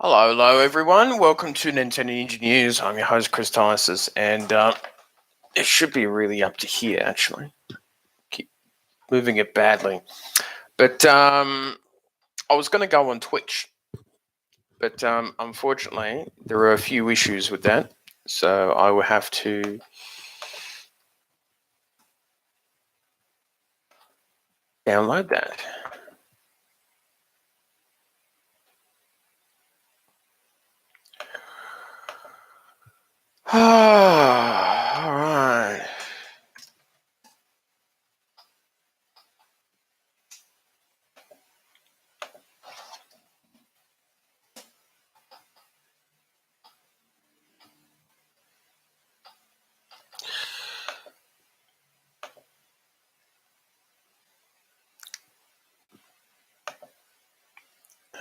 Hello, everyone. Welcome to Nintendo Ninja News. I'm your host, Chris Tysis, and it should be really up to here, actually. Keep moving it badly. But I was going to go on Twitch, but unfortunately, there are a few issues with that, so I will have to download that. All right.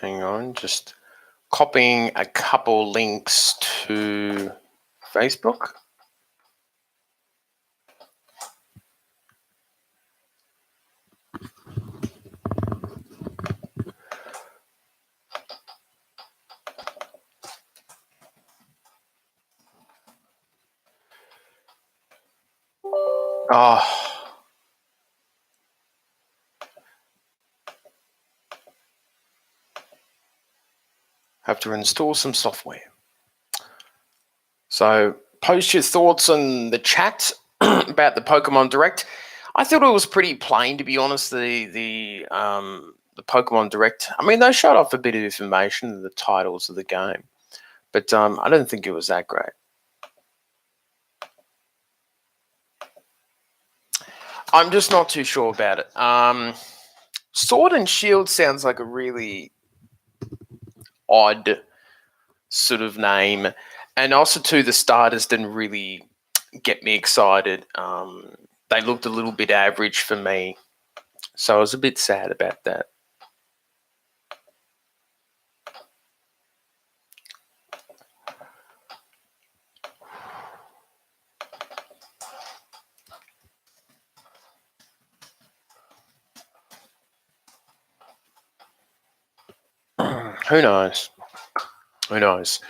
Hang on, just copying a couple links to Facebook. Oh. Have to install some software. So post your thoughts in the chat about the Pokemon Direct. I thought it was pretty plain, to be honest. The Pokemon Direct. I mean, they showed off a bit of information in the titles of the game, but I don't think it was that great. I'm just not too sure about it. Sword and Shield sounds like a really odd sort of name, and also too, the starters didn't really get me excited. They looked a little bit average for me, so I was a bit sad about that. Who knows? Who knows?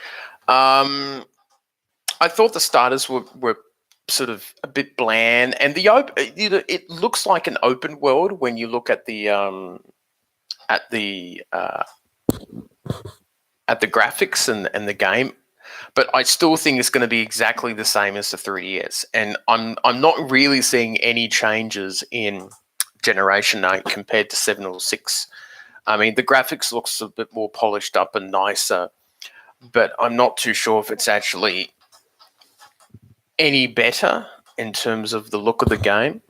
I thought the starters were sort of a bit bland, and it looks like an open world when you look at the graphics and the game. But I still think it's going to be exactly the same as the 3DS, and I'm not really seeing any changes in Generation 8 compared to 7 or 6. I mean, the graphics looks a bit more polished up and nicer, but I'm not too sure if it's actually any better in terms of the look of the game.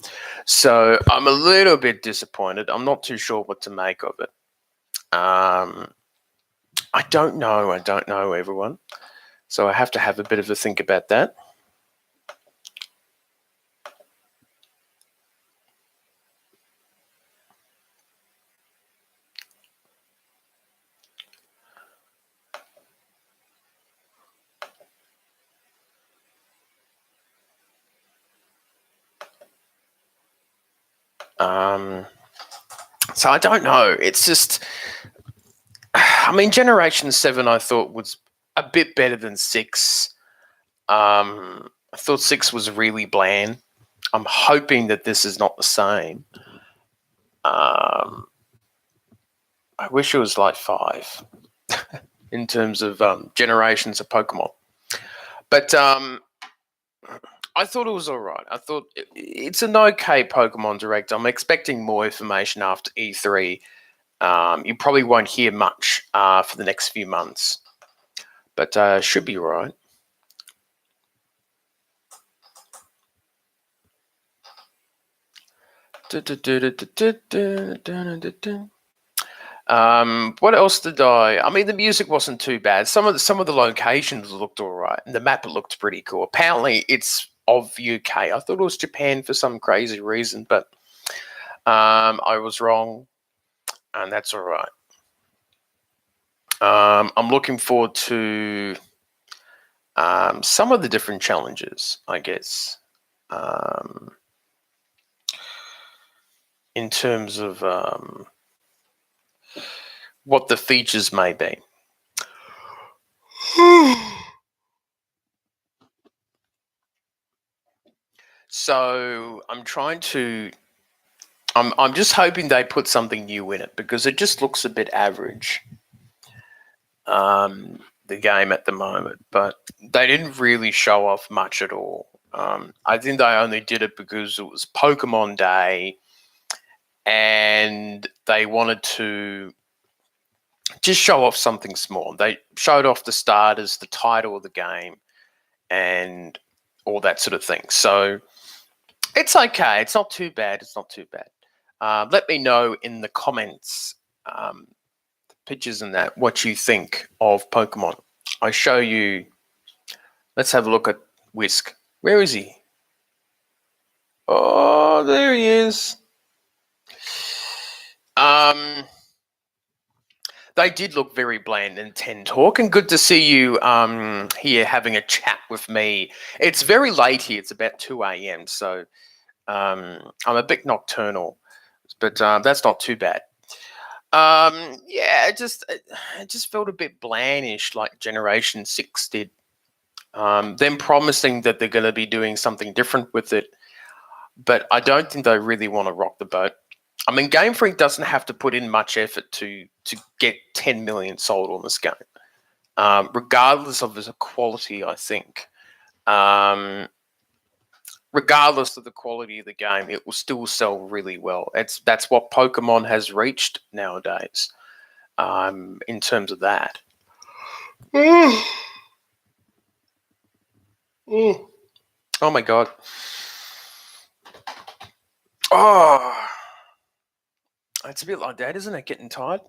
So I'm a little bit disappointed. I'm not too sure what to make of it. I don't know, everyone. So I have to have a bit of a think about that. So I don't know. It's just, I mean, Generation 7 I thought was a bit better than 6. I thought 6 was really bland. I'm hoping that this is not the same. I wish it was like 5 in terms of generations of Pokemon. But I thought it was all right. I thought it's an okay Pokemon Direct. I'm expecting more information after E3. You probably won't hear much for the next few months, but should be all right. What else did I mean, the music wasn't too bad. Some of the locations looked all right, and the map looked pretty cool. Apparently, it's of UK. I thought it was Japan for some crazy reason, but I was wrong, and that's all right. I'm looking forward to some of the different challenges, I guess, in terms of what the features may be. So I'm just hoping they put something new in it because it just looks a bit average. The game at the moment, but they didn't really show off much at all. I think they only did it because it was Pokemon Day and they wanted to just show off something small. They showed off the starters, the title of the game, and all that sort of thing. So it's okay. It's not too bad. It's not too bad. Let me know in the comments, pictures and that, what you think of Pokemon. I show you. Let's have a look at Whisk. Where is he? Oh, there he is. They did look very bland and ten talk, and good to see you here having a chat with me. It's very late here. It's about 2 a.m. So I'm a bit nocturnal, but that's not too bad. Yeah, it just felt a bit blandish, like Generation 6 did. Them promising that they're going to be doing something different with it, but I don't think they really want to rock the boat. I mean, Game Freak doesn't have to put in much effort to get 10 million sold on this game, regardless of the quality, I think. Regardless of the quality of the game, it will still sell really well. That's what Pokemon has reached nowadays, in terms of that. Oh my god. Oh, it's a bit like that, isn't it? Getting tired.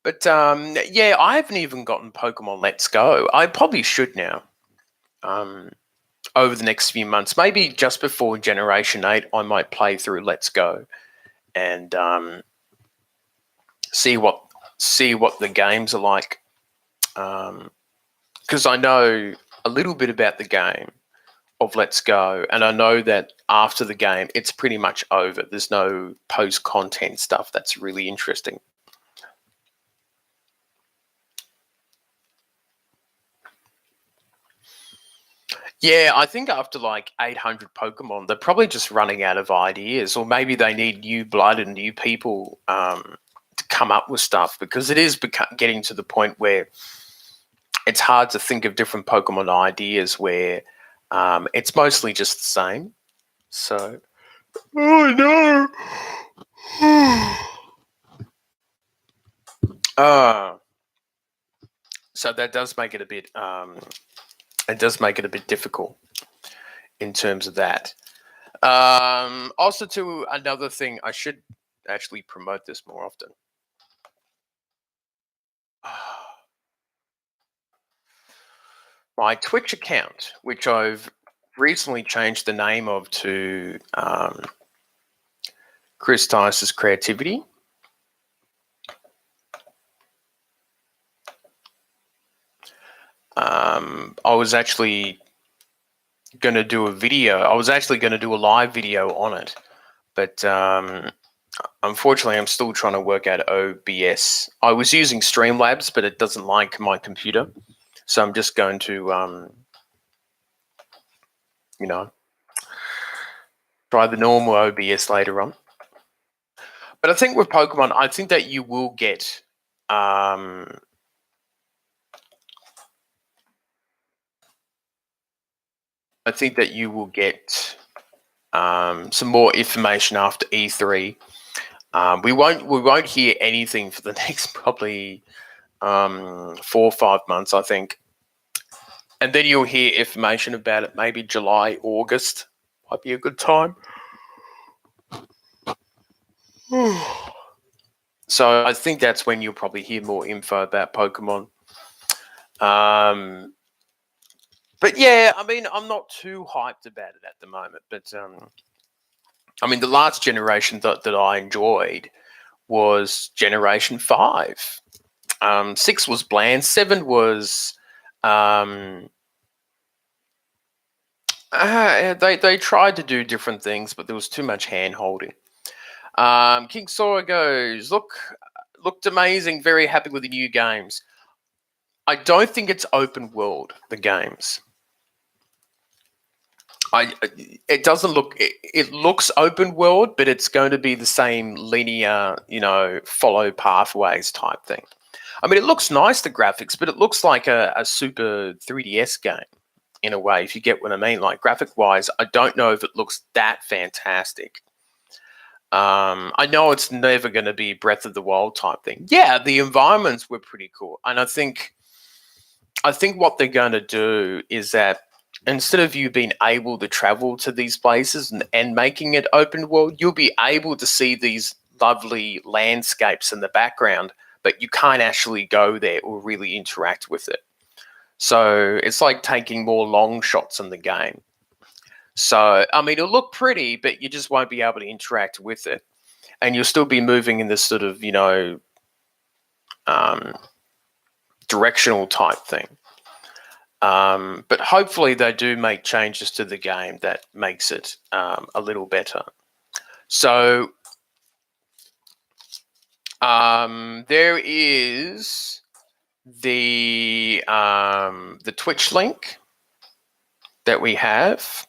But yeah, I haven't even gotten Pokemon Let's Go. I probably should now. Over the next few months, maybe just before Generation 8, I might play through Let's Go and see what the games are like. Because I know a little bit about the game of Let's Go, and I know that after the game, it's pretty much over. There's no post-content stuff that's really interesting. Yeah, I think after like 800 Pokemon, they're probably just running out of ideas, or maybe they need new blood and new people to come up with stuff because it is getting to the point where it's hard to think of different Pokemon ideas where it's mostly just the same. So, oh no. So that does make it a bit. It does make it a bit difficult in terms of that. Also, to another thing, I should actually promote this more often. My Twitch account, which I've recently changed the name of to Chris Tice's Creativity. I was actually going to do a video. I was actually going to do a live video on it, but unfortunately, I'm still trying to work out OBS. I was using Streamlabs, but it doesn't like my computer, so I'm just going to, try the normal OBS later on. But I think with Pokemon, I think that you will get. I think that you will get some more information after E3. We won't hear anything for the next probably 4 or 5 months, I think, and then you'll hear information about it. Maybe July, August might be a good time. So I think that's when you'll probably hear more info about Pokemon. But yeah, I mean, I'm not too hyped about it at the moment. But I mean, the last generation that I enjoyed was Generation 5. 6 was bland. 7 was they tried to do different things, but there was too much hand holding. King Sora goes, looked amazing. Very happy with the new games. I don't think it's open world, the games. It doesn't look, it looks open world, but it's going to be the same linear, follow pathways type thing. I mean, it looks nice, the graphics, but it looks like a Super 3DS game in a way, if you get what I mean. Like, graphic wise, I don't know if it looks that fantastic. I know it's never going to be Breath of the Wild type thing. Yeah, the environments were pretty cool, and I think what they're going to do is that instead of you being able to travel to these places and making it open world, you'll be able to see these lovely landscapes in the background, but you can't actually go there or really interact with it. So it's like taking more long shots in the game. So, I mean, it'll look pretty, but you just won't be able to interact with it. And you'll still be moving in this sort of, directional type thing. But hopefully they do make changes to the game that makes it a little better. So there is the Twitch link that we have,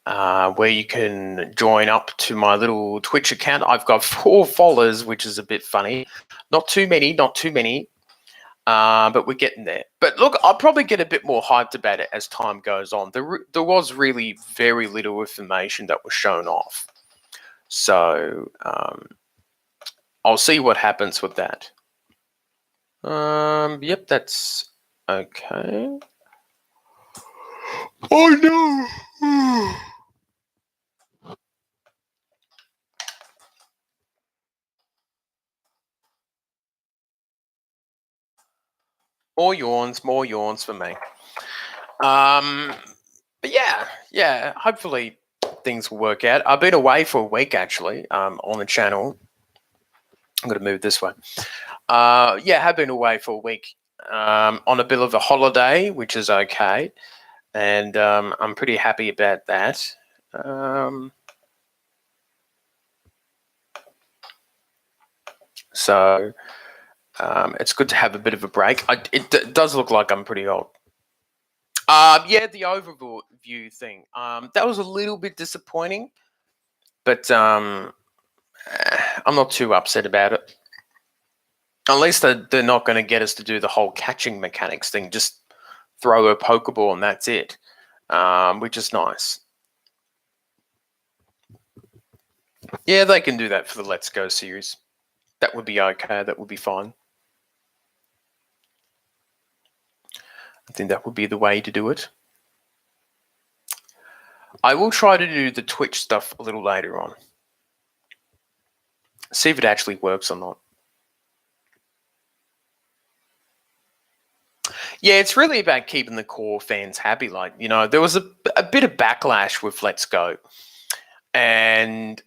where you can join up to my little Twitch account. I've got 4 followers, which is a bit funny. Not too many. But we're getting there. But look, I'll probably get a bit more hyped about it as time goes on. There was really very little information that was shown off. So I'll see what happens with that. Yep, that's okay. Oh no! More yawns for me. But yeah, hopefully things will work out. I've been away for a week actually, on the channel. I'm going to move this way. Yeah, I have been away for a week, on a bit of a holiday, which is okay. And I'm pretty happy about that. So it's good to have a bit of a break. It does look like I'm pretty old. Yeah, the overview thing. That was a little bit disappointing, but I'm not too upset about it. At least they're not going to get us to do the whole catching mechanics thing. Just throw a Pokeball and that's it, which is nice. Yeah, they can do that for the Let's Go series. That would be okay. That would be fine. I think that would be the way to do it. I will try to do the Twitch stuff a little later on. See if it actually works or not. Yeah, it's really about keeping the core fans happy. Like, there was a bit of backlash with Let's Go. And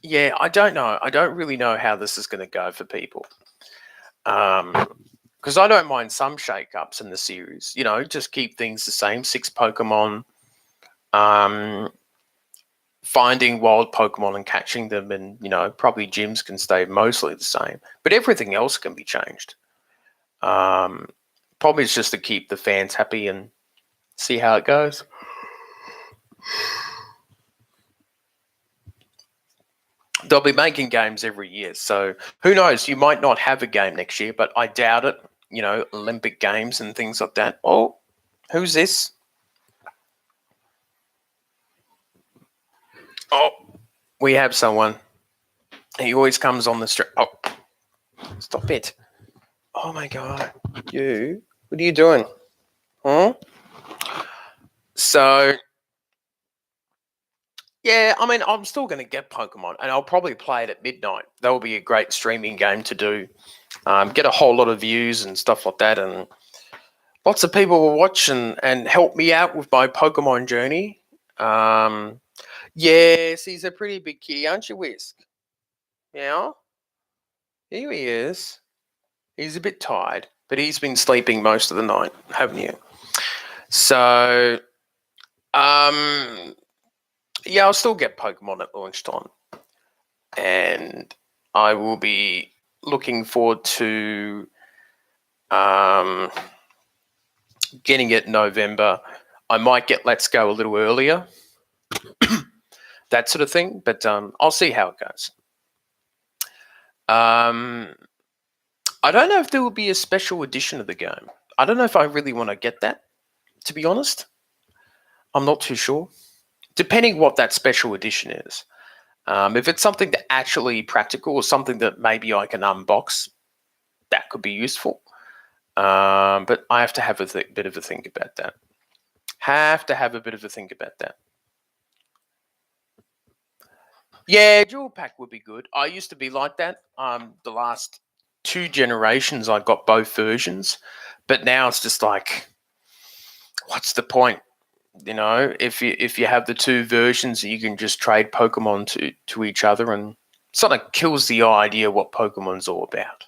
yeah, I don't know. I don't really know how this is going to go for people. Because I don't mind some shake-ups in the series. Just keep things the same. 6 Pokemon. Finding wild Pokemon and catching them, and probably gyms can stay mostly the same. But everything else can be changed. Probably it's just to keep the fans happy and see how it goes. They'll be making games every year, so who knows? You might not have a game next year, but I doubt it. Olympic Games and things like that. Oh, who's this? Oh, we have someone. He always comes on the street. Oh, stop it. Oh my God. What are you doing? Huh? So, yeah, I mean, I'm still going to get Pokemon, and I'll probably play it at midnight. That will be a great streaming game to do. Get a whole lot of views and stuff like that, and lots of people will watch and help me out with my Pokemon journey. Yes, he's a pretty big kitty, aren't you, Whisk? Yeah? Here he is. He's a bit tired, but he's been sleeping most of the night, haven't you? So, yeah, I'll still get Pokemon at launch time. And I will be looking forward to getting it in November. I might get Let's Go a little earlier, that sort of thing. But I'll see how it goes. I don't know if there will be a special edition of the game. I don't know if I really want to get that, to be honest. I'm not too sure. Depending what that special edition is. If it's something that actually practical or something that maybe I can unbox, that could be useful. But I have to have a bit of a think about that. Yeah, dual pack would be good. I used to be like that. The last 2 generations, I got both versions, but now it's just like, what's the point? You know, if you have the 2 versions, you can just trade Pokemon to each other, and sort of kills the idea what Pokemon's all about.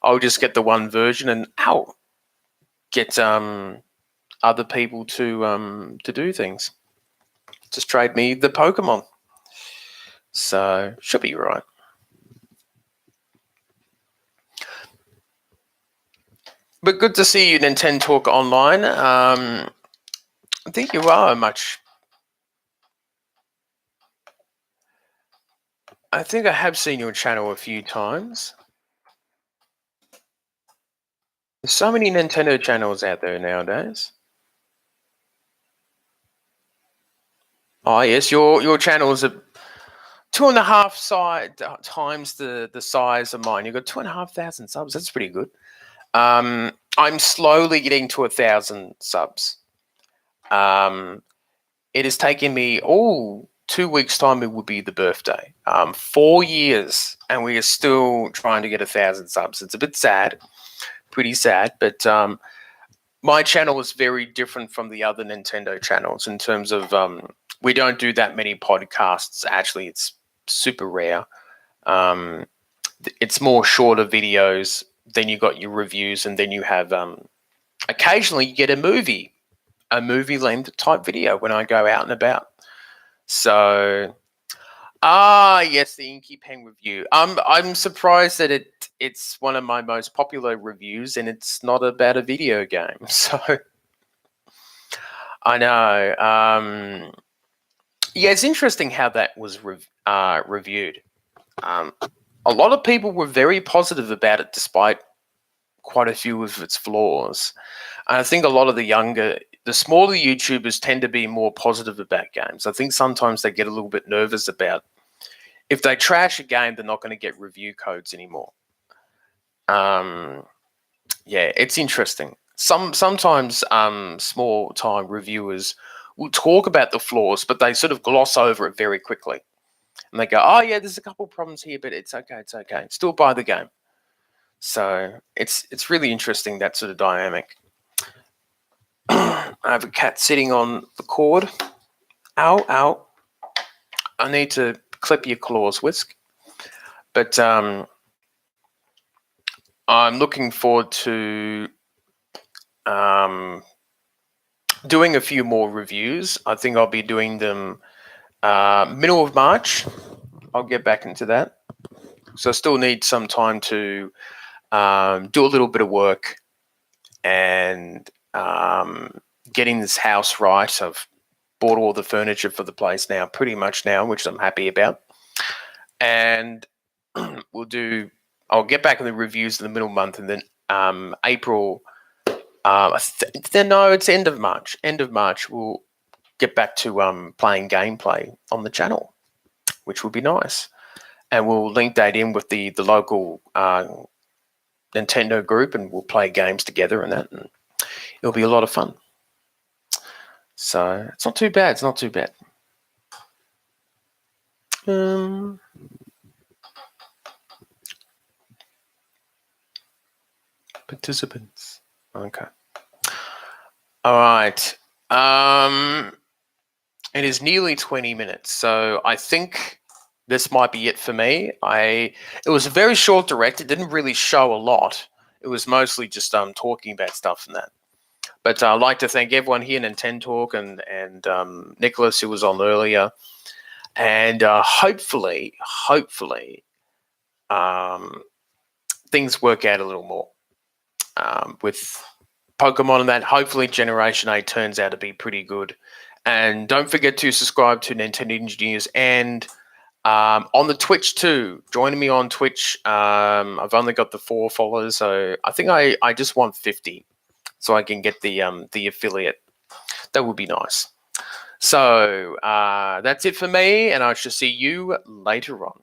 I'll just get the one version and get other people to do things. Just trade me the Pokemon. So should be right. But good to see you, Nintendo Talk Online. I think you are much. I think I have seen your channel a few times. There's so many Nintendo channels out there nowadays. Oh yes, your channel is 2.5 times the size of mine. You've got 2,500 subs. That's pretty good. I'm slowly getting to 1,000 subs. It has taken me 2 weeks' time. It would be the birthday. 4 years, and we are still trying to get 1,000 subs. It's a bit sad, pretty sad. But my channel is very different from the other Nintendo channels in terms of we don't do that many podcasts. Actually, it's super rare. It's more shorter videos. Then you got your reviews, and then you have occasionally you get a movie length type video when I go out and about. So, yes, the Inky Pen review. I'm surprised that it's one of my most popular reviews, and it's not about a video game. So, I know. Yeah, it's interesting how that was reviewed. A lot of people were very positive about it, despite quite a few of its flaws. And I think a lot of the smaller YouTubers tend to be more positive about games. I think sometimes they get a little bit nervous about if they trash a game, they're not going to get review codes anymore. Yeah, it's interesting. Sometimes small time reviewers will talk about the flaws, but they sort of gloss over it very quickly. And they go, oh, yeah, there's a couple problems here, but it's okay. Still buy the game. So it's really interesting, that sort of dynamic. I have a cat sitting on the cord. Ow. I need to clip your claws, Whisk. But I'm looking forward to doing a few more reviews. I think I'll be doing them middle of March. I'll get back into that. So I still need some time to do a little bit of work and getting this house right. I've bought all the furniture for the place now, pretty much now, which I'm happy about. And I'll get back in the reviews in the middle month, and then April. No, it's end of March. End of March, we'll get back to playing gameplay on the channel, which would be nice. And we'll link that in with the local Nintendo group, and we'll play games together and that. And it'll be a lot of fun. So it's not too bad. Participants. Okay. All right. It is nearly 20 minutes, so I think this might be it for me. It was a very short direct. It didn't really show a lot. It was mostly just talking about stuff and that. But I'd like to thank everyone here, Nintendo Talk and Nicholas, who was on earlier. And hopefully, things work out a little more. with Pokemon and that. Hopefully Generation 8 turns out to be pretty good. And don't forget to subscribe to Nintendo Ninja News and on the Twitch too. Joining me on Twitch. I've only got the 4 followers, so I think I just want 50 so I can get the affiliate. That would be nice. So that's it for me, and I shall see you later on.